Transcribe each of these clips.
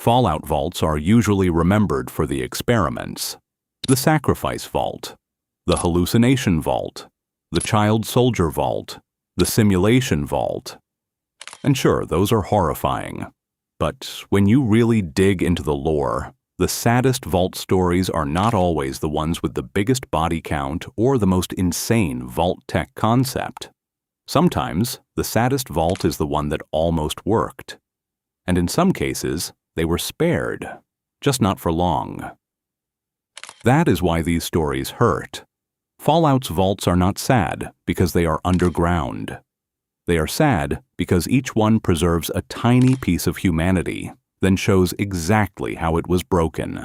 Fallout vaults are usually remembered for the experiments: the sacrifice vault, the hallucination vault, the child soldier vault, the simulation vault. And sure, those are horrifying. But when you really dig into the lore, the saddest vault stories are not always the ones with the biggest body count or the most insane Vault-Tec concept. Sometimes, the saddest vault is the one that almost worked. And in some cases, they were spared, just not for long. That is why these stories hurt. Fallout's vaults are not sad because they are underground. They are sad because each one preserves a tiny piece of humanity, then shows exactly how it was broken.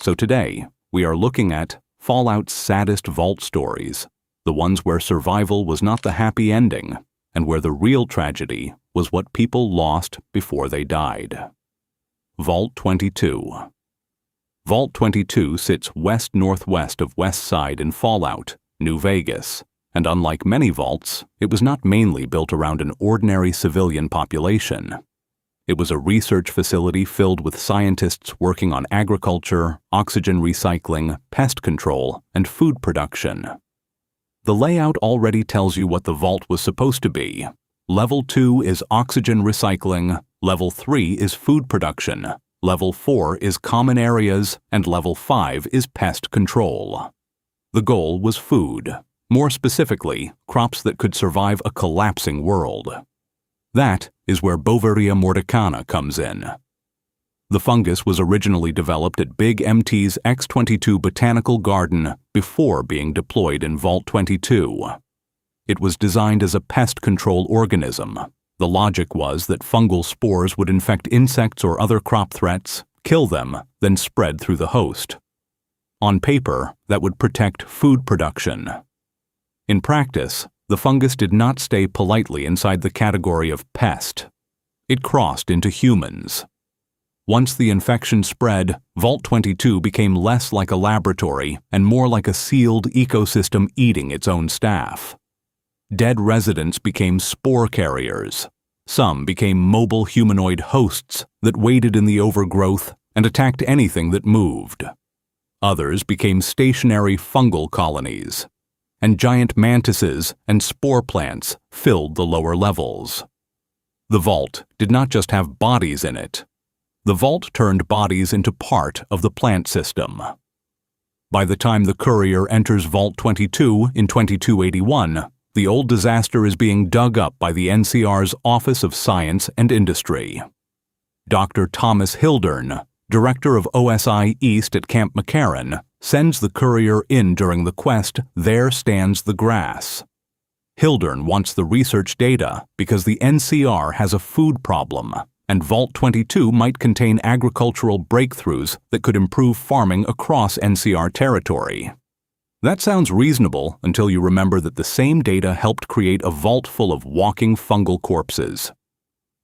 So today, we are looking at Fallout's saddest vault stories, the ones where survival was not the happy ending, and where the real tragedy was what people lost before they died. Vault 22. Vault 22 sits west-northwest of West Side in Fallout, New Vegas, and unlike many vaults, it was not mainly built around an ordinary civilian population. It was a research facility filled with scientists working on agriculture, oxygen recycling, pest control, and food production. The layout already tells you what the vault was supposed to be. Level 2 is oxygen recycling, Level 3 is food production, Level 4 is common areas, and Level 5 is pest control. The goal was food, more specifically, crops that could survive a collapsing world. That is where Bovaria mordicana comes in. The fungus was originally developed at Big MT's X-22 Botanical Garden before being deployed in Vault 22. It was designed as a pest control organism. The logic was that fungal spores would infect insects or other crop threats, kill them, then spread through the host. On paper, that would protect food production. In practice, the fungus did not stay politely inside the category of pest. It crossed into humans. Once the infection spread, Vault 22 became less like a laboratory and more like a sealed ecosystem eating its own staff. Dead residents became spore carriers. Some became mobile humanoid hosts that waited in the overgrowth and attacked anything that moved. Others became stationary fungal colonies, and giant mantises and spore plants filled the lower levels. The vault did not just have bodies in it. The vault turned bodies into part of the plant system. By the time the courier enters Vault 22 in 2281, the old disaster is being dug up by the NCR's Office of Science and Industry. Dr. Thomas Hildern, director of OSI East at Camp McCarran, sends the courier in during the quest, "There Stands the Grass." Hildern wants the research data because the NCR has a food problem, and Vault 22 might contain agricultural breakthroughs that could improve farming across NCR territory. That sounds reasonable until you remember that the same data helped create a vault full of walking fungal corpses.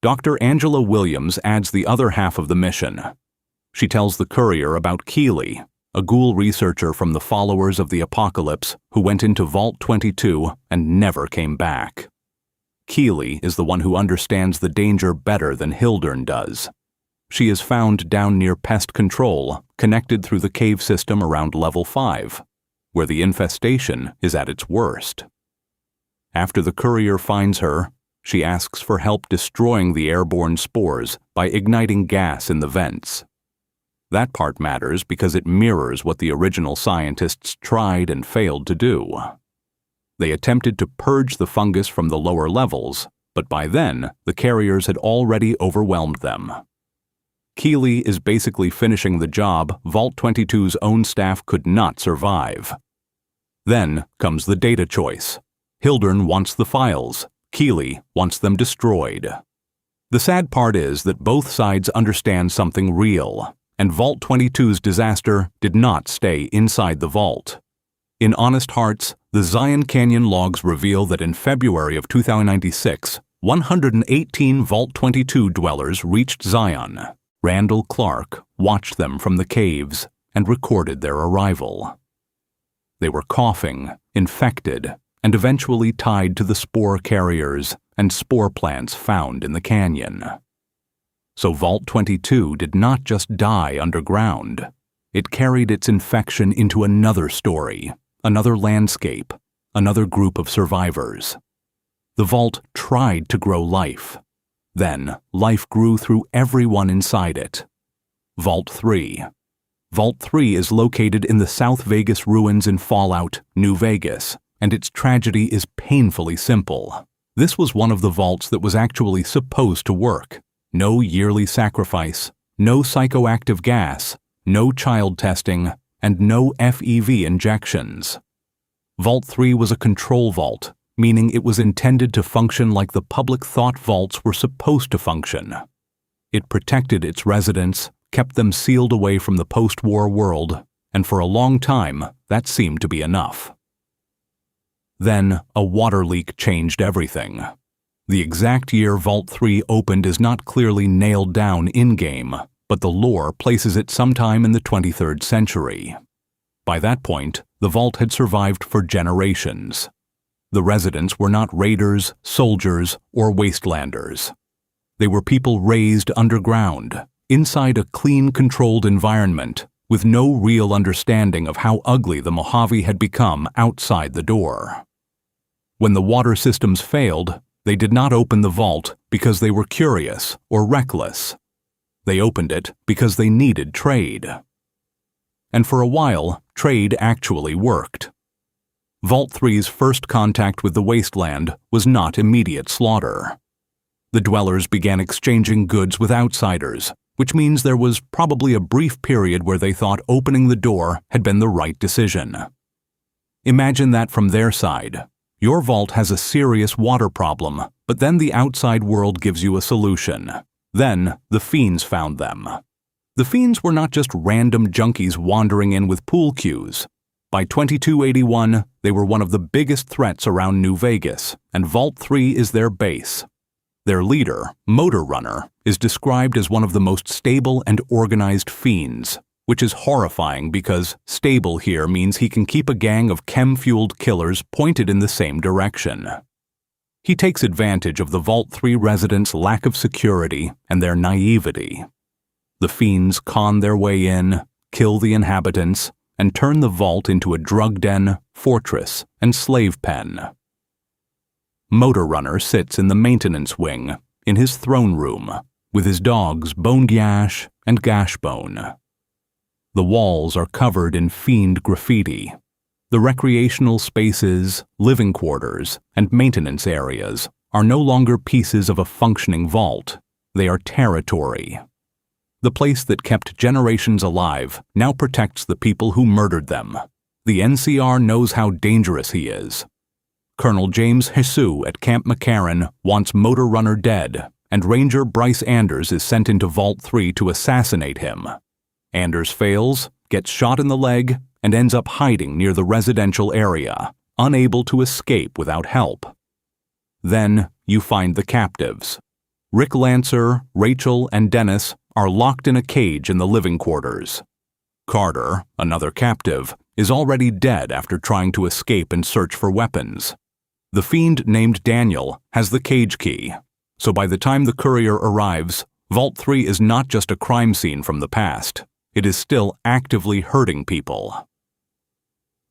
Dr. Angela Williams adds the other half of the mission. She tells the courier about Keeley, a ghoul researcher from the Followers of the Apocalypse who went into Vault 22 and never came back. Keeley is the one who understands the danger better than Hildern does. She is found down near pest control, connected through the cave system around Level 5, where the infestation is at its worst. After the courier finds her, she asks for help destroying the airborne spores by igniting gas in the vents. That part matters because it mirrors what the original scientists tried and failed to do. They attempted to purge the fungus from the lower levels, but by then, the carriers had already overwhelmed them. Keeley is basically finishing the job Vault 22's own staff could not survive. Then comes the data choice. Hildern wants the files. Keeley wants them destroyed. The sad part is that both sides understand something real, and Vault 22's disaster did not stay inside the vault. In Honest Hearts, the Zion Canyon logs reveal that in February of 2096, 118 Vault 22 dwellers reached Zion. Randall Clark watched them from the caves and recorded their arrival. They were coughing, infected, and eventually tied to the spore carriers and spore plants found in the canyon. So Vault 22 did not just die underground. It carried its infection into another story, another landscape, another group of survivors. The vault tried to grow life. Then, life grew through everyone inside it. Vault 3. Vault 3 is located in the South Vegas ruins in Fallout, New Vegas, and its tragedy is painfully simple. This was one of the vaults that was actually supposed to work. No yearly sacrifice, no psychoactive gas, no child testing, and no FEV injections. Vault 3 was a control vault, meaning it was intended to function like the public thought vaults were supposed to function. It protected its residents, kept them sealed away from the post-war world, and for a long time, that seemed to be enough. Then, a water leak changed everything. The exact year Vault 3 opened is not clearly nailed down in-game, but the lore places it sometime in the 23rd century. By that point, the vault had survived for generations. The residents were not raiders, soldiers, or wastelanders. They were people raised underground, inside a clean, controlled environment, with no real understanding of how ugly the Mojave had become outside the door. When the water systems failed, they did not open the vault because they were curious or reckless. They opened it because they needed trade. And for a while, trade actually worked. Vault 3's first contact with the wasteland was not immediate slaughter. The dwellers began exchanging goods with outsiders, which means there was probably a brief period where they thought opening the door had been the right decision. Imagine that from their side. Your vault has a serious water problem, but then the outside world gives you a solution. Then, the fiends found them. The fiends were not just random junkies wandering in with pool cues. By 2281, they were one of the biggest threats around New Vegas, and Vault 3 is their base. Their leader, Motor Runner, is described as one of the most stable and organized fiends, which is horrifying because stable here means he can keep a gang of chem-fueled killers pointed in the same direction. He takes advantage of the Vault 3 residents' lack of security and their naivety. The fiends con their way in, kill the inhabitants, and turn the vault into a drug den, fortress, and slave pen. Motor Runner sits in the maintenance wing, in his throne room, with his dogs Bone Gash and Gashbone. The walls are covered in fiend graffiti. The recreational spaces, living quarters, and maintenance areas are no longer pieces of a functioning vault. They are territory. The place that kept generations alive now protects the people who murdered them. The NCR knows how dangerous he is. Colonel James Hsu at Camp McCarran wants Motor Runner dead, and Ranger Bryce Anders is sent into Vault 3 to assassinate him. Anders fails, gets shot in the leg, and ends up hiding near the residential area, unable to escape without help. Then you find the captives. Rick Lancer, Rachel, and Dennis are locked in a cage in the living quarters. Carter, another captive, is already dead after trying to escape and search for weapons. The fiend named Daniel has the cage key, so by the time the courier arrives, Vault 3 is not just a crime scene from the past. It is still actively hurting people.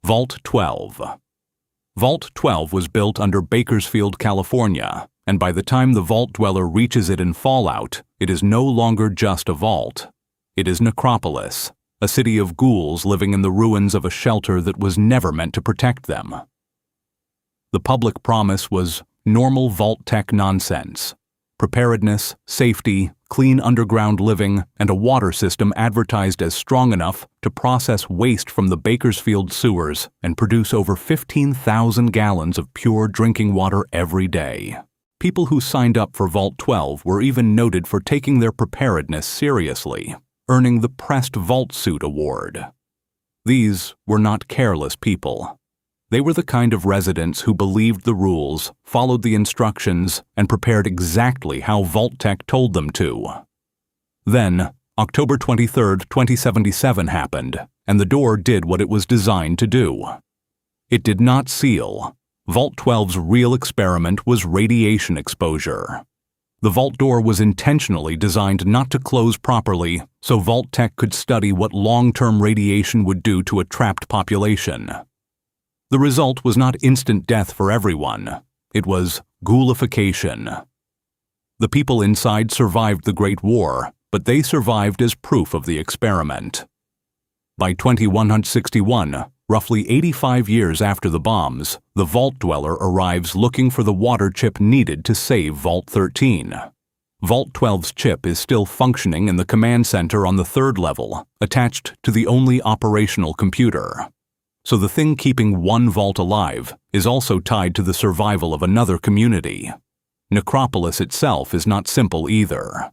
Vault 12. Vault 12 was built under Bakersfield, California, and by the time the vault dweller reaches it in Fallout, it is no longer just a vault. It is Necropolis, a city of ghouls living in the ruins of a shelter that was never meant to protect them. The public promise was normal Vault-Tec nonsense. Preparedness, safety, clean underground living, and a water system advertised as strong enough to process waste from the Bakersfield sewers and produce over 15,000 gallons of pure drinking water every day. People who signed up for Vault 12 were even noted for taking their preparedness seriously, earning the Pressed Vault Suit Award. These were not careless people. They were the kind of residents who believed the rules, followed the instructions, and prepared exactly how Vault-Tec told them to. Then, October 23, 2077 happened, and the door did what it was designed to do. It did not seal. Vault 12's real experiment was radiation exposure. The vault door was intentionally designed not to close properly, so Vault-Tec could study what long-term radiation would do to a trapped population. The result was not instant death for everyone. It was ghoulification. The people inside survived the Great War, but they survived as proof of the experiment. By 2161, roughly 85 years after the bombs, the Vault Dweller arrives looking for the water chip needed to save Vault 13. Vault 12's chip is still functioning in the command center on the 3rd level, attached to the only operational computer. So the thing keeping one vault alive is also tied to the survival of another community. Necropolis itself is not simple either.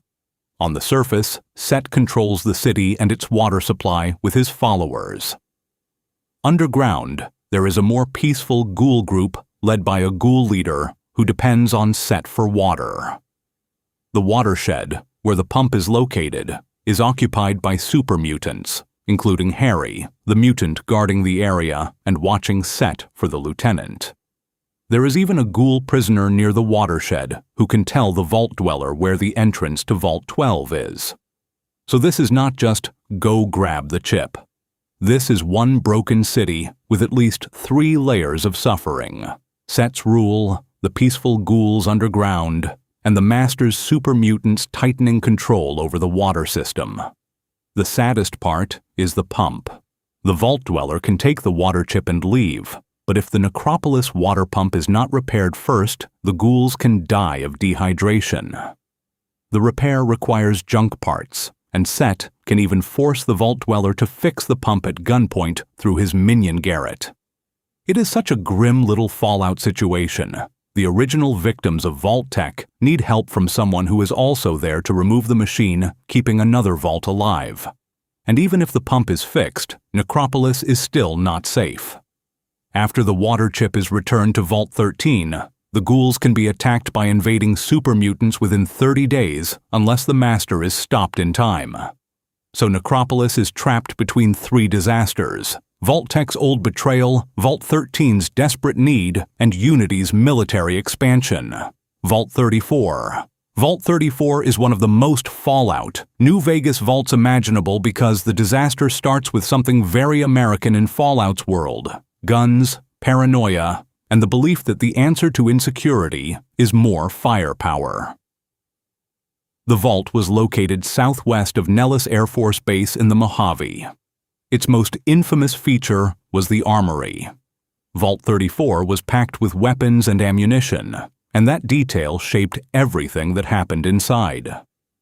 On the surface, Set controls the city and its water supply with his followers. Underground, there is a more peaceful ghoul group led by a ghoul leader who depends on Set for water. The watershed, where the pump is located, is occupied by super mutants, including Harry, the mutant guarding the area and watching Set for the lieutenant. There is even a ghoul prisoner near the watershed who can tell the Vault Dweller where the entrance to Vault 12 is. So this is not just go grab the chip. This is one broken city with at least 3 layers of suffering: Set's rule, the peaceful ghouls underground, and the Master's super mutants tightening control over the water system. The saddest part is the pump. The Vault Dweller can take the water chip and leave, but if the Necropolis water pump is not repaired first, the ghouls can die of dehydration. The repair requires junk parts, and Set can even force the Vault Dweller to fix the pump at gunpoint through his minion Garrett. It is such a grim little Fallout situation. The original victims of Vault-Tec need help from someone who is also there to remove the machine, keeping another vault alive. And even if the pump is fixed, Necropolis is still not safe. After the water chip is returned to Vault 13, the ghouls can be attacked by invading super mutants within 30 days unless the Master is stopped in time. So Necropolis is trapped between 3 disasters: Vault-Tec's old betrayal, Vault 13's desperate need, and Unity's military expansion. Vault 34. Vault 34 is one of the most Fallout, New Vegas vaults imaginable because the disaster starts with something very American in Fallout's world: guns, paranoia, and the belief that the answer to insecurity is more firepower. The vault was located southwest of Nellis Air Force Base in the Mojave. Its most infamous feature was the armory. Vault 34 was packed with weapons and ammunition, and that detail shaped everything that happened inside.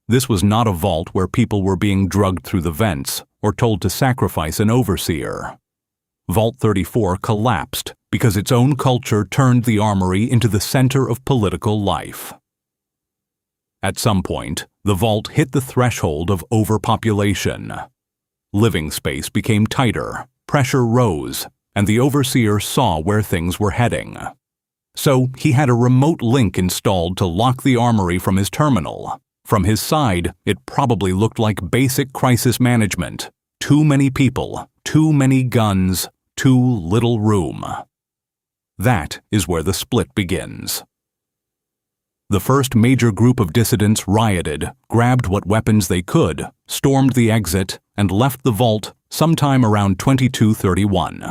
This was not a vault where people were being drugged through the vents or told to sacrifice an overseer. Vault 34 collapsed because its own culture turned the armory into the center of political life. At some point, the vault hit the threshold of overpopulation. Living space became tighter, pressure rose, and the overseer saw where things were heading. So he had a remote link installed to lock the armory from his terminal. From his side, it probably looked like basic crisis management. Too many people, too many guns, too little room. That is where the split begins. The first major group of dissidents rioted, grabbed what weapons they could, stormed the exit, and left the vault sometime around 2231.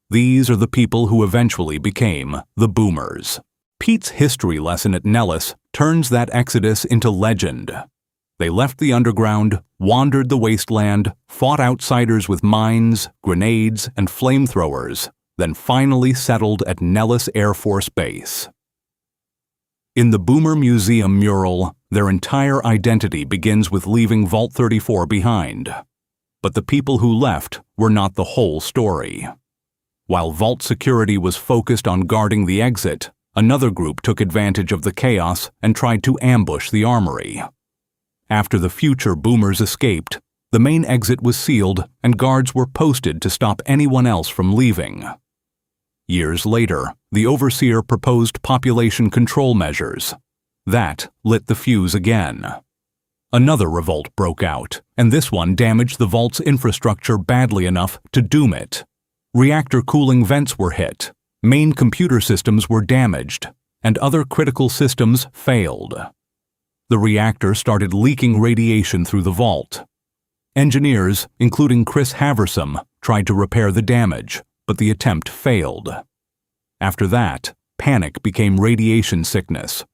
These are the people who eventually became the Boomers. Pete's history lesson at Nellis turns that exodus into legend. They left the underground, wandered the wasteland, fought outsiders with mines, grenades, and flamethrowers, then finally settled at Nellis Air Force Base. In the Boomer Museum mural, their entire identity begins with leaving Vault 34 behind. But the people who left were not the whole story. While Vault security was focused on guarding the exit, another group took advantage of the chaos and tried to ambush the armory. After the future Boomers escaped, the main exit was sealed and guards were posted to stop anyone else from leaving. Years later, the overseer proposed population control measures. That lit the fuse again. Another revolt broke out, and this one damaged the vault's infrastructure badly enough to doom it. Reactor cooling vents were hit, main computer systems were damaged, and other critical systems failed. the reactor started leaking radiation through the vault. Engineers, including Chris Haversom, tried to repair the damage, but the attempt failed. After that, panic became radiation sickness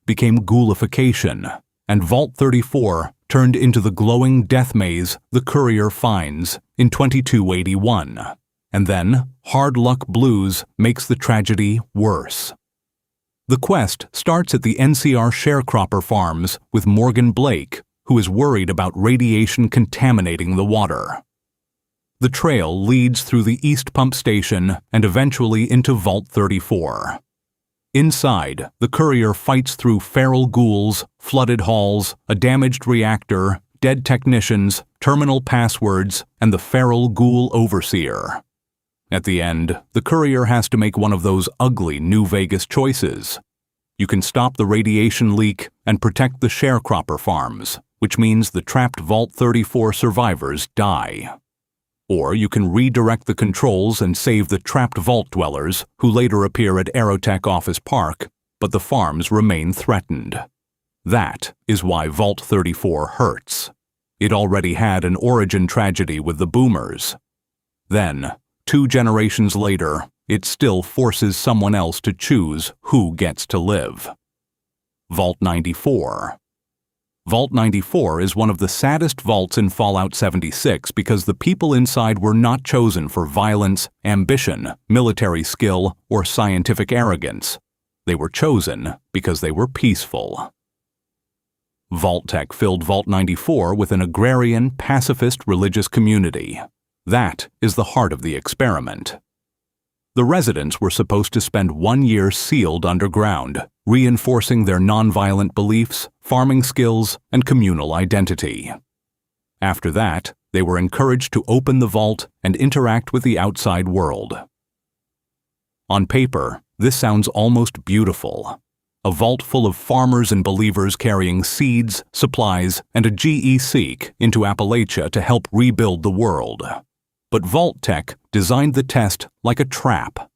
became ghoulification, and Vault 34 turned into the glowing death maze the Courier finds in 2281. And then, hard luck blues makes the tragedy worse. The quest starts at the NCR sharecropper farms with Morgan Blake, who is worried about radiation contaminating the water. The trail leads through the East Pump Station and eventually into Vault 34. Inside, the Courier fights through feral ghouls, flooded halls, a damaged reactor, dead technicians, terminal passwords, and the feral ghoul overseer. At the end, the Courier has to make one of those ugly New Vegas choices. You can stop the radiation leak and protect the sharecropper farms, which means the trapped Vault 34 survivors die. Or you can redirect the controls and save the trapped vault dwellers, who later appear at Aerotech Office Park, but the farms remain threatened. That is why Vault 34 hurts. It already had an origin tragedy with the boomers. Then, 2 generations later, it still forces someone else to choose who gets to live. Vault 94. Vault 94 is one of the saddest vaults in Fallout 76 because the people inside were not chosen for violence, ambition, military skill, or scientific arrogance. They were chosen because they were peaceful. Vault-Tec filled Vault 94 with an agrarian, pacifist religious community. That is the heart of the experiment. The residents were supposed to spend 1 year sealed underground, reinforcing their nonviolent beliefs, farming skills, and communal identity. After that, they were encouraged to open the vault and interact with the outside world. On paper, this sounds almost beautiful. A vault full of farmers and believers carrying seeds, supplies, and a GE-Seek into Appalachia to help rebuild the world. But Vault-Tec designed the test like a trap.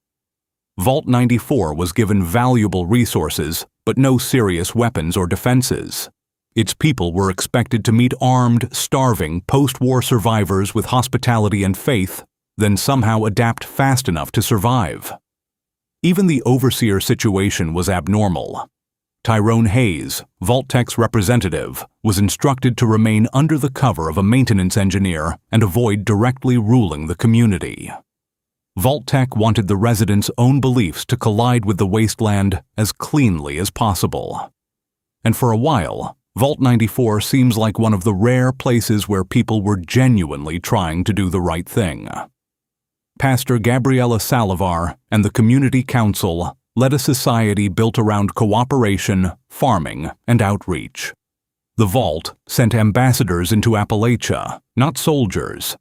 Vault 94 was given valuable resources, but no serious weapons or defenses. Its people were expected to meet armed, starving, post-war survivors with hospitality and faith, then somehow adapt fast enough to survive. Even the overseer situation was abnormal. Tyrone Hayes, Vault-Tec's representative, was instructed to remain under the cover of a maintenance engineer and avoid directly ruling the community. Vault-Tec wanted the residents' own beliefs to collide with the wasteland as cleanly as possible. And for a while, Vault 94 seems like one of the rare places where people were genuinely trying to do the right thing. Pastor Gabriela Salivar and the Community Council led a society built around cooperation, farming, and outreach. The Vault sent ambassadors into Appalachia, not soldiers.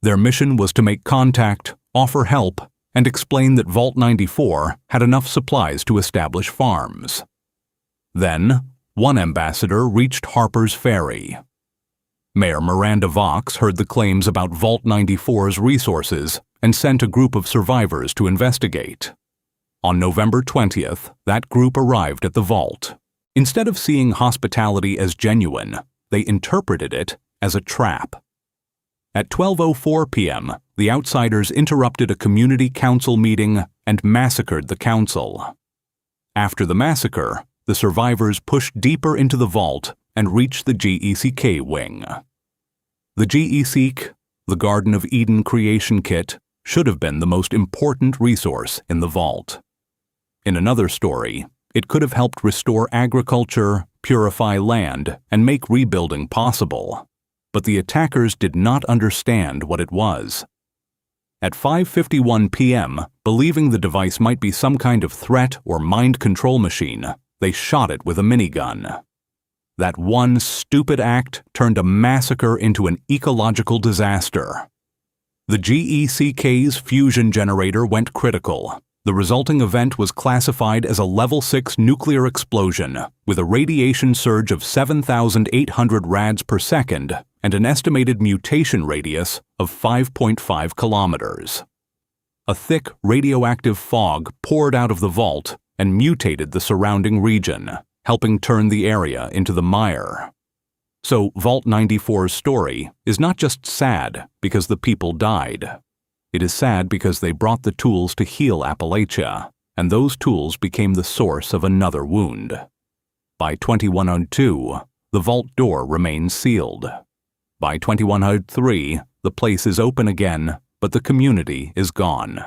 Their mission was to make contact, offer help, and explain that Vault 94 had enough supplies to establish farms. Then, one ambassador reached Harper's Ferry. Mayor Miranda Vox heard the claims about Vault 94's resources and sent a group of survivors to investigate. On November 20th, that group arrived at the vault. Instead of seeing hospitality as genuine, they interpreted it as a trap. At 12:04 p.m., the outsiders interrupted a community council meeting and massacred the council. After the massacre, the survivors pushed deeper into the vault and reached the GECK wing. The GECK, the Garden of Eden creation kit, should have been the most important resource in the vault. In another story, it could have helped restore agriculture, purify land, and make rebuilding possible. But the attackers did not understand what it was. At 5:51 p.m., believing the device might be some kind of threat or mind control machine, they shot it with a minigun. That one stupid act turned a massacre into an ecological disaster. The GECK's fusion generator went critical. The resulting event was classified as a Level 6 nuclear explosion with a radiation surge of 7,800 rads per second and an estimated mutation radius of 5.5 kilometers. A thick radioactive fog poured out of the vault and mutated the surrounding region, helping turn the area into the mire. So Vault 94's story is not just sad because the people died. It is sad because they brought the tools to heal Appalachia, and those tools became the source of another wound. By 2102, the vault door remains sealed. By 2103, the place is open again, but the community is gone.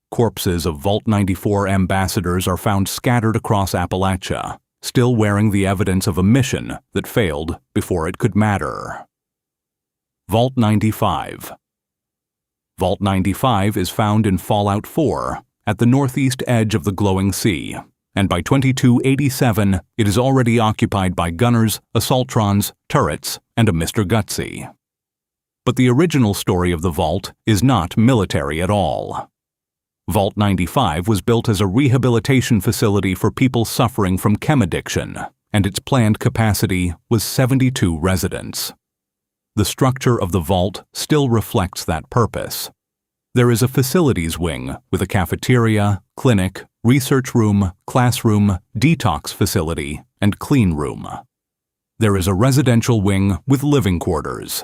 Corpses of Vault 94 ambassadors are found scattered across Appalachia, still wearing the evidence of a mission that failed before it could matter. Vault 95. Vault 95 is found in Fallout 4 at the northeast edge of the glowing sea, and by 2287 it is already occupied by gunners, assaultrons, turrets, and a Mr. Gutsy. But the original story of the vault is not military at all. Vault 95 was built as a rehabilitation facility for people suffering from chem addiction, and its planned capacity was 72 residents. The structure of the vault still reflects that purpose. There is a facilities wing with a cafeteria, clinic, research room, classroom, detox facility, and clean room. There is a residential wing with living quarters.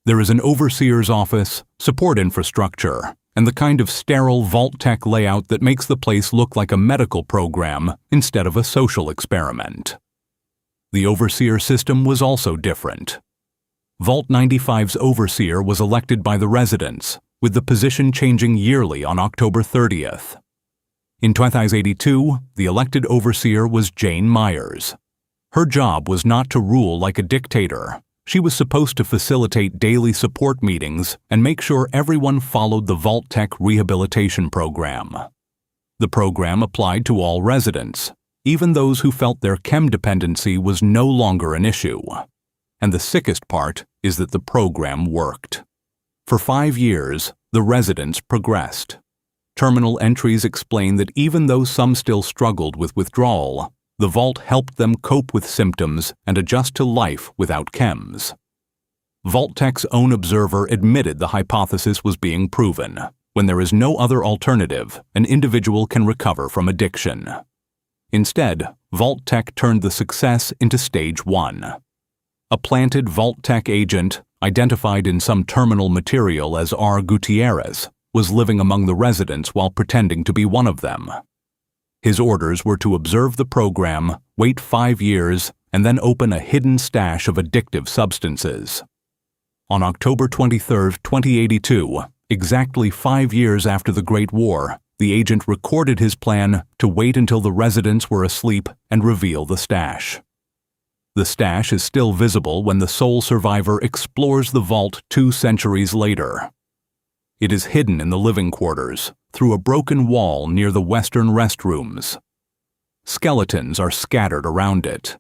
There is an overseer's office, support infrastructure, and the kind of sterile Vault-Tec layout that makes the place look like a medical program instead of a social experiment. The overseer system was also different. Vault 95's overseer was elected by the residents, with the position changing yearly on October 30th. In 2082, the elected overseer was Jane Myers. Her job was not to rule like a dictator. She was supposed to facilitate daily support meetings and make sure everyone followed the Vault-Tec rehabilitation program. The program applied to all residents, even those who felt their chem dependency was no longer an issue. And the sickest part is that the program worked. For 5 years, the residents progressed. Terminal entries explain that even though some still struggled with withdrawal, the vault helped them cope with symptoms and adjust to life without chems. Vault-Tec's own observer admitted the hypothesis was being proven. When there is no other alternative, an individual can recover from addiction. Instead, Vault-Tec turned the success into stage 1. A planted Vault-Tec agent, identified in some terminal material as R. Gutierrez, was living among the residents while pretending to be one of them. His orders were to observe the program, wait 5 years, and then open a hidden stash of addictive substances. On October 23, 2082, exactly 5 years after the Great War, the agent recorded his plan to wait until the residents were asleep and reveal the stash. The stash is still visible when the sole survivor explores the vault 2 centuries later. It is hidden in the living quarters, through a broken wall near the western restrooms. Skeletons are scattered around it.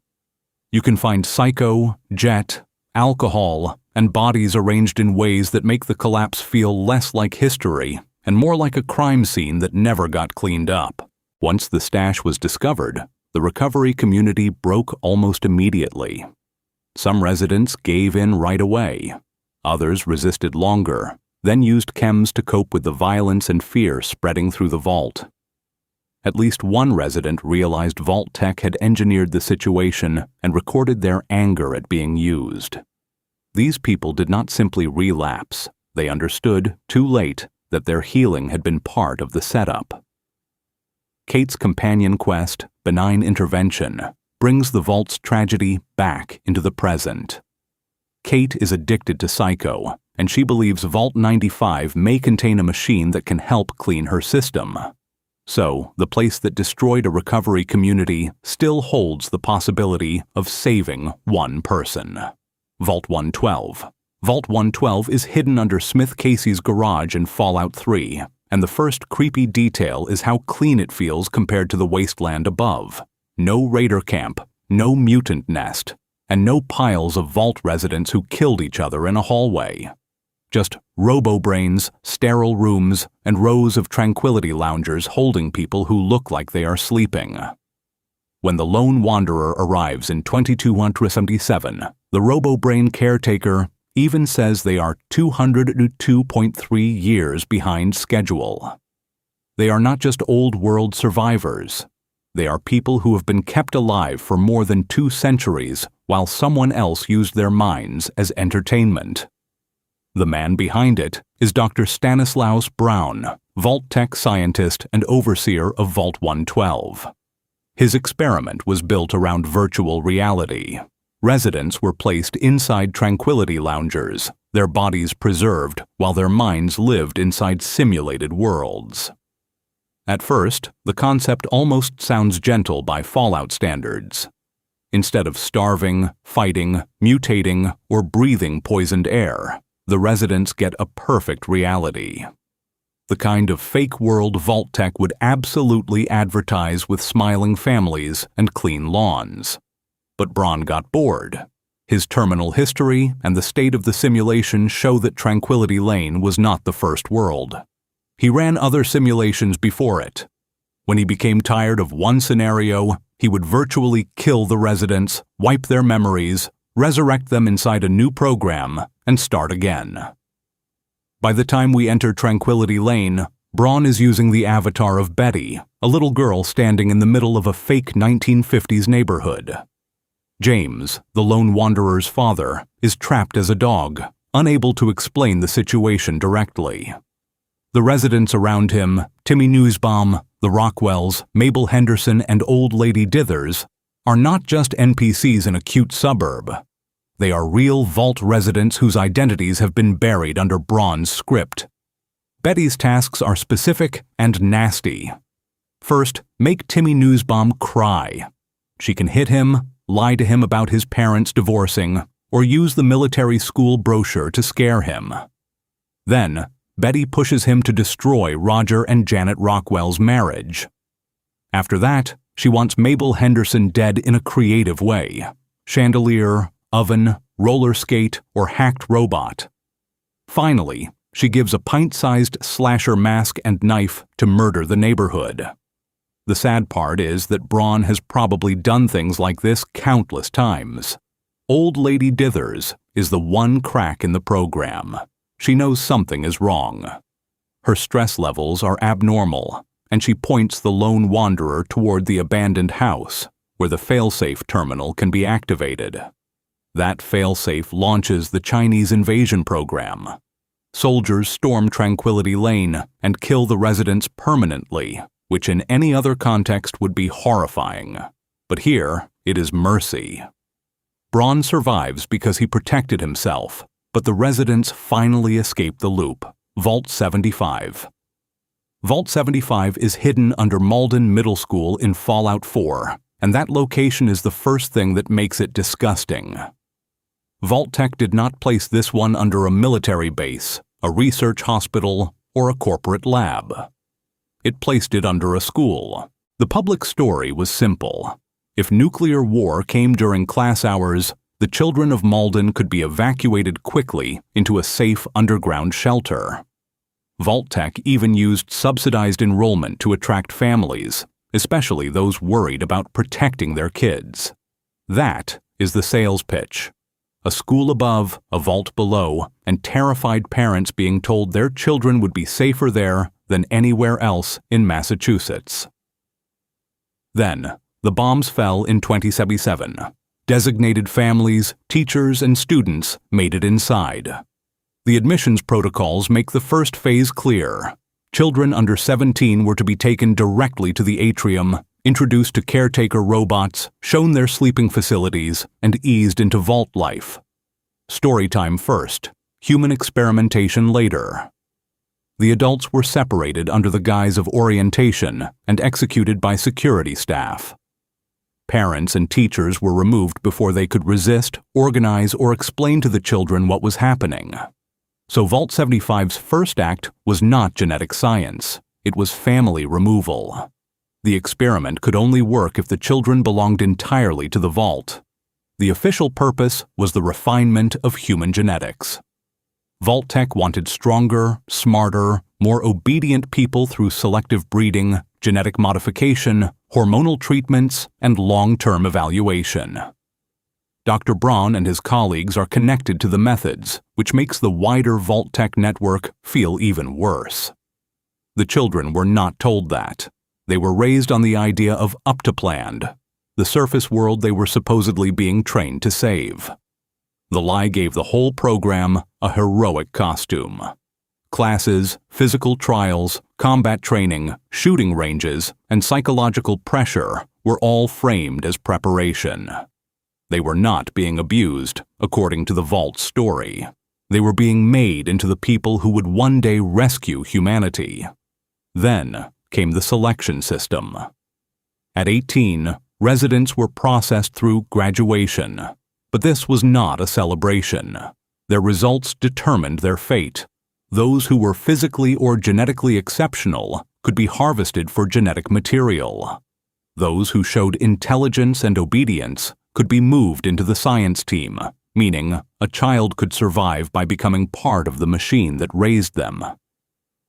You can find psycho, jet, alcohol, and bodies arranged in ways that make the collapse feel less like history and more like a crime scene that never got cleaned up. Once the stash was discovered, the recovery community broke almost immediately. Some residents gave in right away. Others resisted longer, then used chems to cope with the violence and fear spreading through the vault. At least one resident realized Vault-Tec had engineered the situation and recorded their anger at being used. These people did not simply relapse. They understood, too late, that their healing had been part of the setup. Kate's companion quest, Benign Intervention, brings the vault's tragedy back into the present. Kate is addicted to psycho, and she believes Vault 95 may contain a machine that can help clean her system. So, the place that destroyed a recovery community still holds the possibility of saving one person. Vault 112. Vault 112 is hidden under Smith Casey's garage in Fallout 3, and the first creepy detail is how clean it feels compared to the wasteland above. No raider camp, no mutant nest, and no piles of vault residents who killed each other in a hallway. Just robo-brains, sterile rooms, and rows of tranquility loungers holding people who look like they are sleeping. When the lone wanderer arrives in 2277, the robo-brain caretaker even says they are 202.3 years behind schedule. They are not just old-world survivors. They are people who have been kept alive for more than 2 centuries while someone else used their minds as entertainment. The man behind it is Dr. Stanislaus Braun, Vault-Tec scientist and overseer of Vault 112. His experiment was built around virtual reality. Residents were placed inside tranquility loungers, their bodies preserved while their minds lived inside simulated worlds. At first, the concept almost sounds gentle by Fallout standards. Instead of starving, fighting, mutating, or breathing poisoned air, the residents get a perfect reality. The kind of fake world Vault-Tec would absolutely advertise with smiling families and clean lawns. But Braun got bored. His terminal history and the state of the simulation show that Tranquility Lane was not the first world. He ran other simulations before it. When he became tired of one scenario, he would virtually kill the residents, wipe their memories, resurrect them inside a new program, and start again. By the time we enter Tranquility Lane, Braun is using the avatar of Betty, a little girl standing in the middle of a fake 1950s neighborhood. James, the lone wanderer's father, is trapped as a dog, unable to explain the situation directly. The residents around him, Timmy Newsbaum, the Rockwells, Mabel Henderson, and Old Lady Dithers, are not just NPCs in a cute suburb. They are real Vault residents whose identities have been buried under Braun's script. Betty's tasks are specific and nasty. First, make Timmy Newsbaum cry. She can hit him, lie to him about his parents divorcing, or use the military school brochure to scare him. Then, Betty pushes him to destroy Roger and Janet Rockwell's marriage. After that, she wants Mabel Henderson dead in a creative way: chandelier, oven, roller skate, or hacked robot. Finally, she gives a pint-sized slasher mask and knife to murder the neighborhood. The sad part is that Braun has probably done things like this countless times. Old Lady Dithers is the one crack in the program. She knows something is wrong. Her stress levels are abnormal, and she points the lone wanderer toward the abandoned house, where the failsafe terminal can be activated. That failsafe launches the Chinese invasion program. Soldiers storm Tranquility Lane and kill the residents permanently, which in any other context would be horrifying. But here, it is mercy. Braun survives because he protected himself, but the residents finally escape the loop: Vault 75. Vault 75 is hidden under Malden Middle School in Fallout 4, and that location is the first thing that makes it disgusting. Vault-Tec did not place this one under a military base, a research hospital, or a corporate lab. It placed it under a school. The public story was simple. If nuclear war came during class hours, the children of Malden could be evacuated quickly into a safe underground shelter. Vault-Tec even used subsidized enrollment to attract families, especially those worried about protecting their kids. That is the sales pitch. A school above, a vault below, and terrified parents being told their children would be safer there than anywhere else in Massachusetts. Then, the bombs fell in 2077. Designated families, teachers, and students made it inside. The admissions protocols make the first phase clear. Children under 17 were to be taken directly to the atrium, introduced to caretaker robots, shown their sleeping facilities, and eased into vault life. Storytime first, human experimentation later. The adults were separated under the guise of orientation and executed by security staff. Parents and teachers were removed before they could resist, organize, or explain to the children what was happening. So Vault 75's first act was not genetic science, it was family removal. The experiment could only work if the children belonged entirely to the vault. The official purpose was the refinement of human genetics. Vault-Tec wanted stronger, smarter, more obedient people through selective breeding, genetic modification, hormonal treatments, and long-term evaluation. Dr. Braun and his colleagues are connected to the methods, which makes the wider Vault-Tec network feel even worse. The children were not told that. They were raised on the idea of Uptoplanned, the surface world they were supposedly being trained to save. The lie gave the whole program a heroic costume. Classes, physical trials, combat training, shooting ranges, and psychological pressure were all framed as preparation. They were not being abused, according to the Vault story. They were being made into the people who would one day rescue humanity. Then came the selection system. At 18, residents were processed through graduation, but this was not a celebration. Their results determined their fate. Those who were physically or genetically exceptional could be harvested for genetic material. Those who showed intelligence and obedience could be moved into the science team, meaning a child could survive by becoming part of the machine that raised them.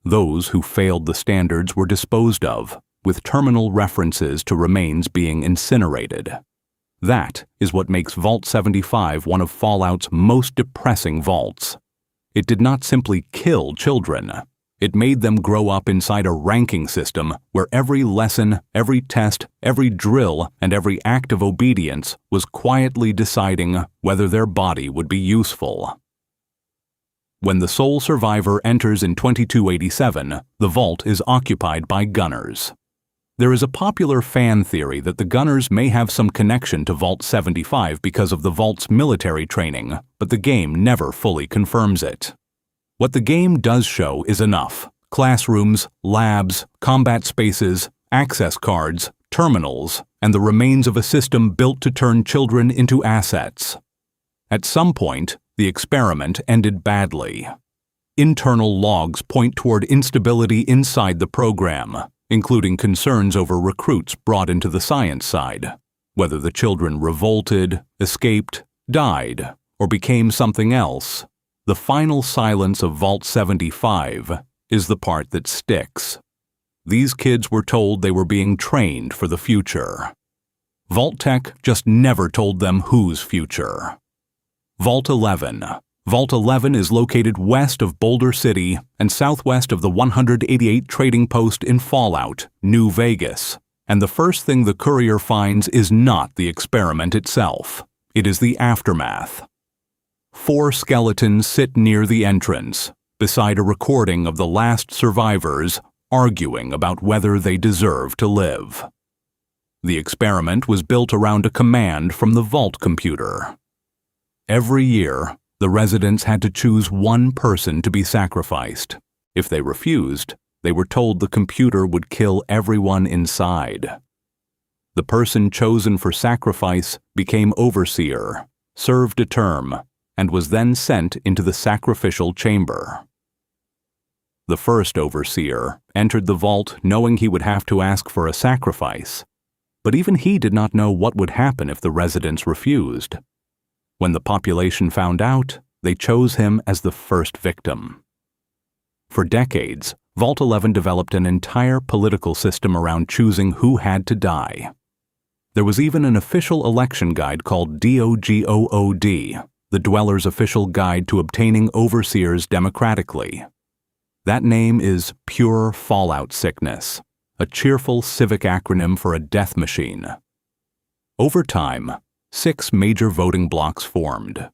Those who failed the standards were disposed of, with terminal references to remains being incinerated. That is what makes Vault 75 one of Fallout's most depressing vaults. It did not simply kill children. It made them grow up inside a ranking system where every lesson, every test, every drill, and every act of obedience was quietly deciding whether their body would be useful. When the sole survivor enters in 2287, the vault is occupied by gunners. There is a popular fan theory that the gunners may have some connection to Vault 75 because of the vault's military training, but the game never fully confirms it. What the game does show is enough: classrooms, labs, combat spaces, access cards, terminals, and the remains of a system built to turn children into assets. At some point, the experiment ended badly. Internal logs point toward instability inside the program, including concerns over recruits brought into the science side, whether the children revolted, escaped, died, or became something else. The final silence of Vault 75 is the part that sticks. These kids were told they were being trained for the future. Vault-Tec just never told them whose future. Vault 11. Vault 11 is located west of Boulder City and southwest of the 188 Trading Post in Fallout, New Vegas. And the first thing the courier finds is not the experiment itself. It is the aftermath. 4 skeletons sit near the entrance, beside a recording of the last survivors arguing about whether they deserve to live. The experiment was built around a command from the Vault computer. Every year, the residents had to choose one person to be sacrificed. If they refused, they were told the computer would kill everyone inside. The person chosen for sacrifice became overseer, served a term, and was then sent into the sacrificial chamber. The first overseer entered the vault knowing he would have to ask for a sacrifice, but even he did not know what would happen if the residents refused. When the population found out, they chose him as the first victim. For decades, Vault 11 developed an entire political system around choosing who had to die. There was even an official election guide called DOGOOD, the Dweller's Official Guide to Obtaining Overseers Democratically. That name is Pure Fallout Sickness, a cheerful civic acronym for a death machine. Over time, 6 major voting blocks formed: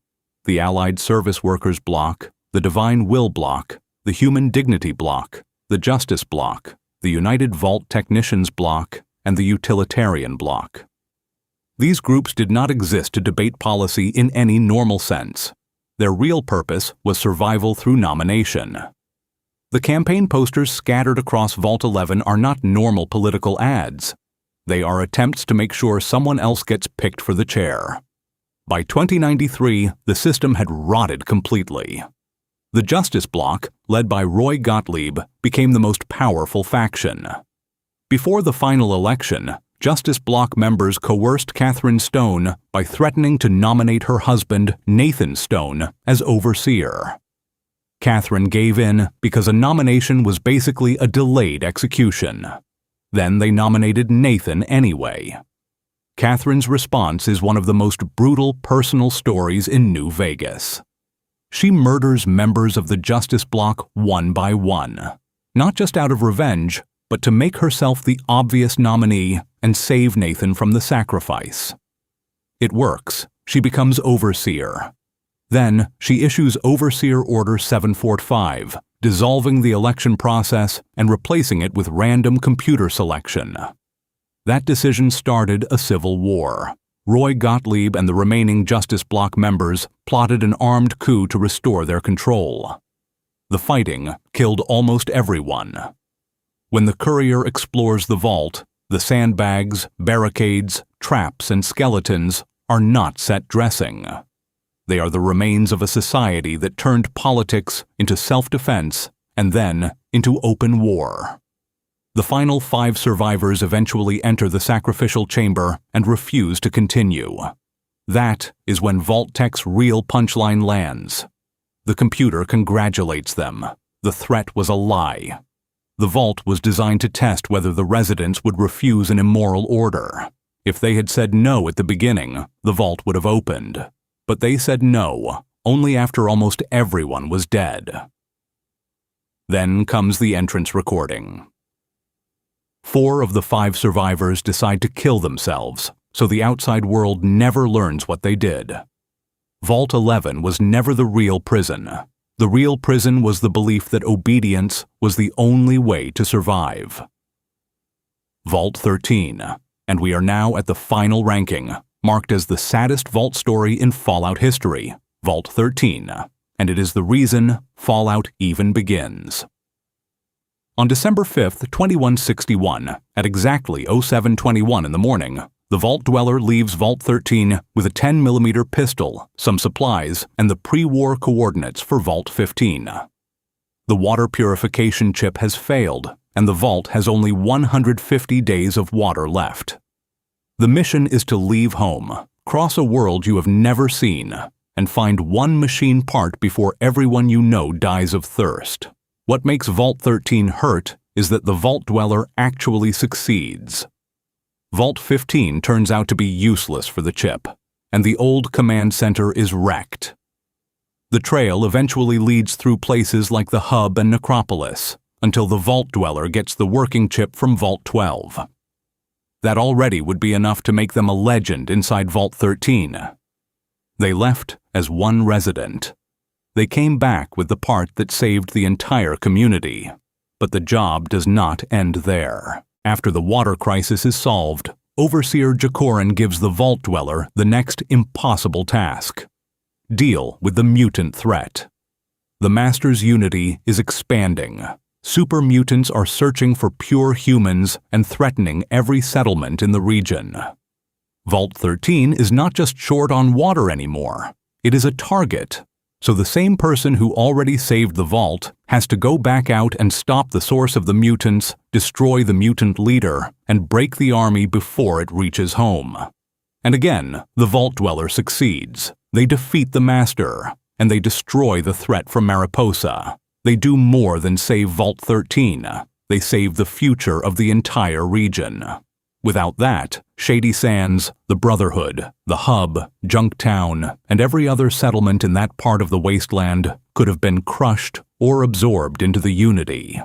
the Allied Service Workers Bloc, the Divine Will Bloc, the Human Dignity Bloc, the Justice Bloc, the United Vault Technicians Bloc, and the Utilitarian Bloc. These groups did not exist to debate policy in any normal sense. Their real purpose was survival through nomination. The campaign posters scattered across Vault 11 are not normal political ads. They are attempts to make sure someone else gets picked for the chair. By 2093, the system had rotted completely. The Justice Bloc, led by Roy Gottlieb, became the most powerful faction. Before the final election, Justice Bloc members coerced Catherine Stone by threatening to nominate her husband, Nathan Stone, as overseer. Catherine gave in because a nomination was basically a delayed execution. Then they nominated Nathan anyway. Catherine's response is one of the most brutal personal stories in New Vegas. She murders members of the Justice Bloc one by one, not just out of revenge, but to make herself the obvious nominee and save Nathan from the sacrifice. It works. She becomes Overseer. Then she issues Overseer Order 745, dissolving the election process and replacing it with random computer selection. That decision started a civil war. Roy Gottlieb and the remaining Justice Bloc members plotted an armed coup to restore their control. The fighting killed almost everyone. When the courier explores the vault, the sandbags, barricades, traps, and skeletons are not set dressing. They are the remains of a society that turned politics into self-defense and then into open war. The final 5 survivors eventually enter the sacrificial chamber and refuse to continue. That is when Vault-Tec's real punchline lands. The computer congratulates them. The threat was a lie. The vault was designed to test whether the residents would refuse an immoral order. If they had said no at the beginning, the vault would have opened. But they said no, only after almost everyone was dead. Then comes the entrance recording. 4 of the 5 survivors decide to kill themselves, so the outside world never learns what they did. Vault 11 was never the real prison. The real prison was the belief that obedience was the only way to survive. Vault 13, and we are now at the final ranking, marked as the saddest vault story in Fallout history, Vault 13, and it is the reason Fallout even begins. On December 5, 2161, at exactly 07:21 in the morning, the Vault Dweller leaves Vault 13 with a 10mm pistol, some supplies, and the pre-war coordinates for Vault 15. The water purification chip has failed, and the vault has only 150 days of water left. The mission is to leave home, cross a world you have never seen, and find one machine part before everyone you know dies of thirst. What makes Vault 13 hurt is that the Vault Dweller actually succeeds. Vault 15 turns out to be useless for the chip, and the old command center is wrecked. The trail eventually leads through places like the Hub and Necropolis, until the Vault Dweller gets the working chip from Vault 12. That already would be enough to make them a legend inside Vault 13. They left as one resident. They came back with the part that saved the entire community. But the job does not end there. After the water crisis is solved, Overseer Jacorin gives the Vault Dweller the next impossible task: deal with the mutant threat. The Master's unity is expanding. Super mutants are searching for pure humans and threatening every settlement in the region. Vault 13 is not just short on water anymore. It is a target. So the same person who already saved the vault has to go back out and stop the source of the mutants, destroy the mutant leader, and break the army before it reaches home. And again, the Vault Dweller succeeds. They defeat the Master, and they destroy the threat from Mariposa. They do more than save Vault 13. They save the future of the entire region. Without that, Shady Sands, the Brotherhood, the Hub, Junktown, and every other settlement in that part of the wasteland could have been crushed or absorbed into the Unity.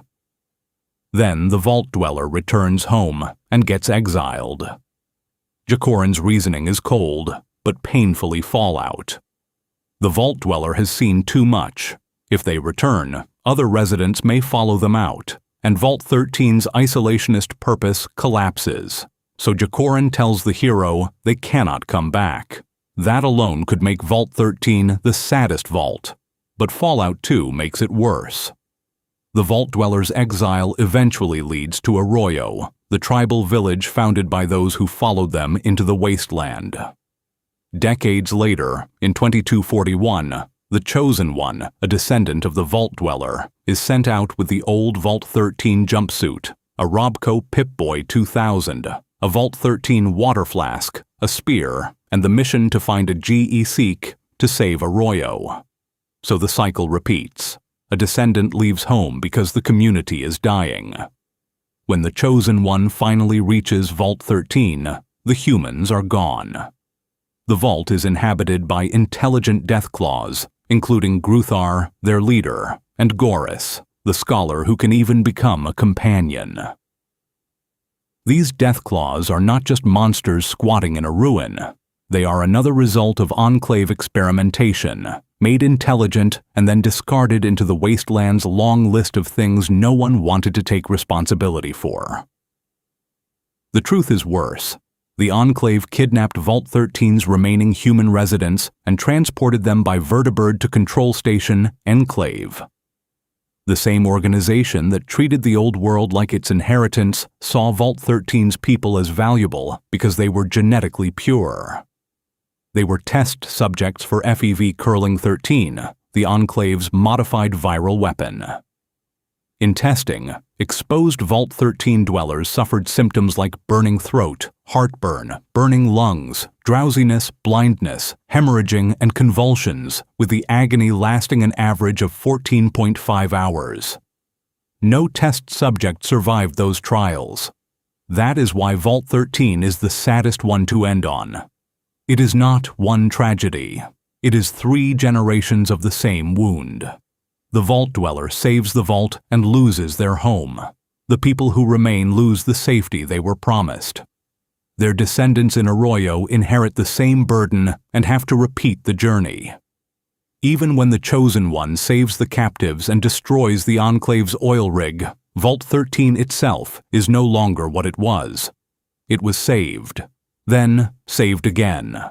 Then the Vault Dweller returns home and gets exiled. Jacorin's reasoning is cold, but painfully Fallout. The Vault Dweller has seen too much. If they return, other residents may follow them out, and Vault 13's isolationist purpose collapses. So Jacorin tells the hero they cannot come back. That alone could make Vault 13 the saddest vault, but Fallout 2 makes it worse. The Vault Dweller's exile eventually leads to Arroyo, the tribal village founded by those who followed them into the wasteland. Decades later, in 2241, the Chosen One, a descendant of the Vault Dweller, is sent out with the old Vault 13 jumpsuit, a Robco Pip-Boy 2000, a Vault 13 water flask, a spear, and the mission to find a GE-Seek to save Arroyo. So the cycle repeats. A descendant leaves home because the community is dying. When the Chosen One finally reaches Vault 13, the humans are gone. The vault is inhabited by intelligent Deathclaws, including Gruthar, their leader, and Goris, the scholar who can even become a companion. These death claws are not just monsters squatting in a ruin. They are another result of Enclave experimentation, made intelligent and then discarded into the wasteland's long list of things no one wanted to take responsibility for. The truth is worse. The Enclave kidnapped Vault-13's remaining human residents and transported them by vertibird to Control Station Enclave. The same organization that treated the old world like its inheritance saw Vault-13's people as valuable because they were genetically pure. They were test subjects for FEV-Curling-13, the Enclave's modified viral weapon. In testing, exposed Vault-13 dwellers suffered symptoms like burning throat, heartburn, burning lungs, drowsiness, blindness, hemorrhaging, and convulsions, with the agony lasting an average of 14.5 hours. No test subject survived those trials. That is why Vault-13 is the saddest one to end on. It is not one tragedy. It is 3 generations of the same wound. The Vault dweller saves the Vault and loses their home. The people who remain lose the safety they were promised. Their descendants in Arroyo inherit the same burden and have to repeat the journey. Even when the Chosen One saves the captives and destroys the Enclave's oil rig, Vault-13 itself is no longer what it was. It was saved, then saved again.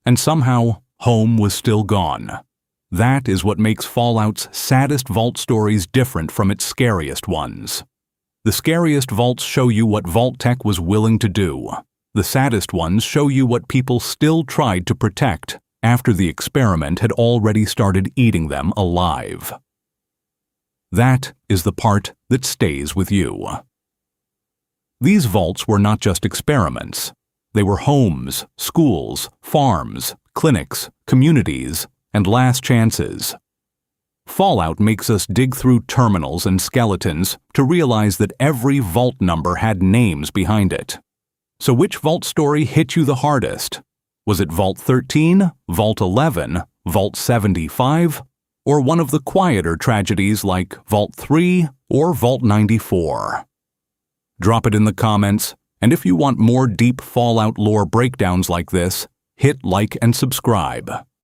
And somehow, home was still gone. That is what makes Fallout's saddest Vault stories different from its scariest ones. The scariest Vaults show you what Vault-Tec was willing to do. The saddest ones show you what people still tried to protect after the experiment had already started eating them alive. That is the part that stays with you. These Vaults were not just experiments. They were homes, schools, farms, clinics, communities, and last chances. Fallout makes us dig through terminals and skeletons to realize that every Vault number had names behind it. So which Vault story hit you the hardest? Was it Vault 13, Vault 11, Vault 75, or one of the quieter tragedies like Vault 3 or Vault 94? Drop it in the comments, and if you want more deep Fallout lore breakdowns like this, hit like and subscribe.